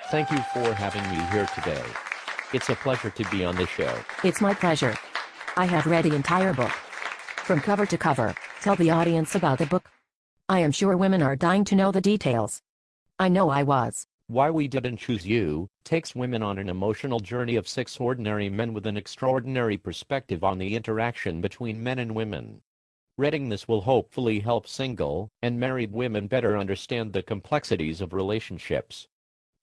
Thank you for having me here today. It's a pleasure to be on the show. It's my pleasure. I have read the entire book. From cover to cover, tell the audience about the book. I am sure women are dying to know the details. I know I was. Why We Didn't Choose You takes women on an emotional journey of 6 ordinary men with an extraordinary perspective on the interaction between men and women. Reading this will hopefully help single and married women better understand the complexities of relationships.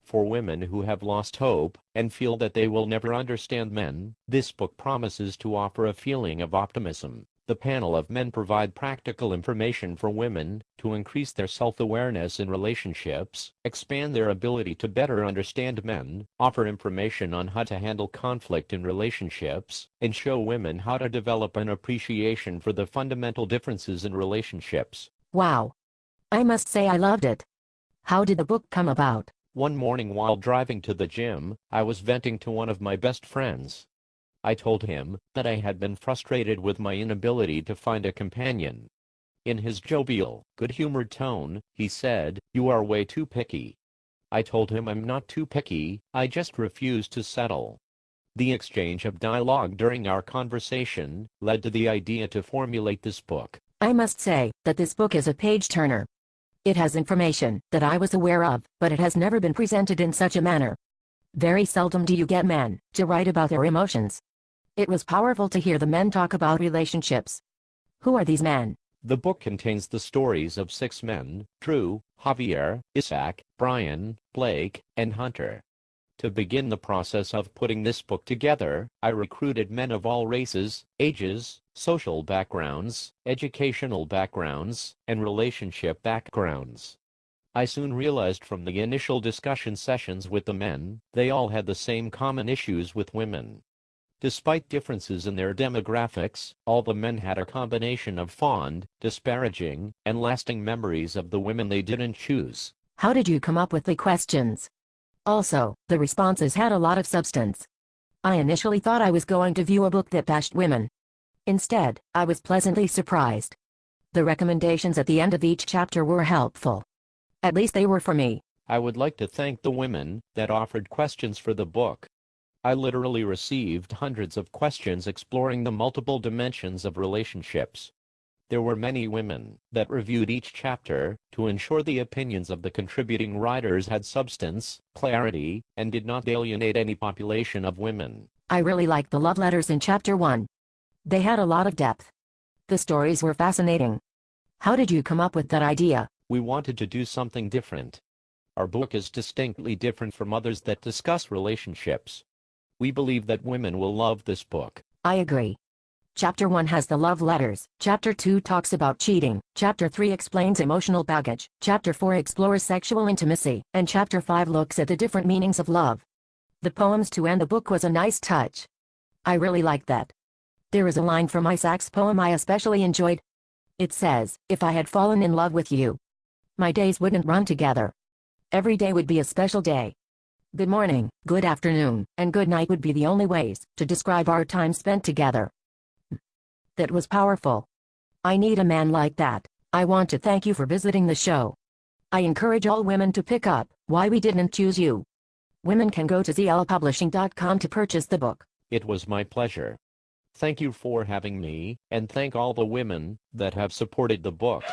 For women who have lost hope and feel that they will never understand men, this book promises to offer a feeling of optimism. The panel of men provide practical information for women to increase their self-awareness in relationships, expand their ability to better understand men, offer information on how to handle conflict in relationships, and show women how to develop an appreciation for the fundamental differences in relationships. Wow. I must say I loved it. How did the book come about? One morning while driving to the gym, I was venting to one of my best friends. I told him that I had been frustrated with my inability to find a companion. In his jovial, good-humored tone, he said, "You are way too picky." I told him I'm not too picky, I just refuse to settle. The exchange of dialogue during our conversation led to the idea to formulate this book. I must say that this book is a page-turner. It has information that I was aware of, but it has never been presented in such a manner. Very seldom do you get men to write about their emotions. It was powerful to hear the men talk about relationships. Who are these men? The book contains the stories of 6 men: Drew, Javier, Isaac, Brian, Blake, and Hunter. To begin the process of putting this book together, I recruited men of all races, ages, social backgrounds, educational backgrounds, and relationship backgrounds. I soon realized from the initial discussion sessions with the men, they all had the same common issues with women. Despite differences in their demographics, all the men had a combination of fond, disparaging, and lasting memories of the women they didn't choose. How did you come up with the questions? Also, the responses had a lot of substance. I initially thought I was going to view a book that bashed women. Instead, I was pleasantly surprised. The recommendations at the end of each chapter were helpful. At least they were for me. I would like to thank the women that offered questions for the book. I literally received hundreds of questions exploring the multiple dimensions of relationships. There were many women that reviewed each chapter to ensure the opinions of the contributing writers had substance, clarity, and did not alienate any population of women. I really liked the love letters in Chapter 1. They had a lot of depth. The stories were fascinating. How did you come up with that idea? We wanted to do something different. Our book is distinctly different from others that discuss relationships. We believe that women will love this book. I agree. Chapter 1 has the love letters, Chapter 2 talks about cheating, Chapter 3 explains emotional baggage, Chapter 4 explores sexual intimacy, and Chapter 5 looks at the different meanings of love. The poems to end the book was a nice touch. I really liked that. There is a line from Isaac's poem I especially enjoyed. It says, "If I had fallen in love with you, my days wouldn't run together. Every day would be a special day. Good morning, good afternoon, and good night would be the only ways to describe our time spent together." That was powerful. I need a man like that. I want to thank you for visiting the show. I encourage all women to pick up Why We Didn't Choose You. Women can go to zlpublishing.com to purchase the book. It was my pleasure. Thank you for having me, and thank all the women that have supported the book.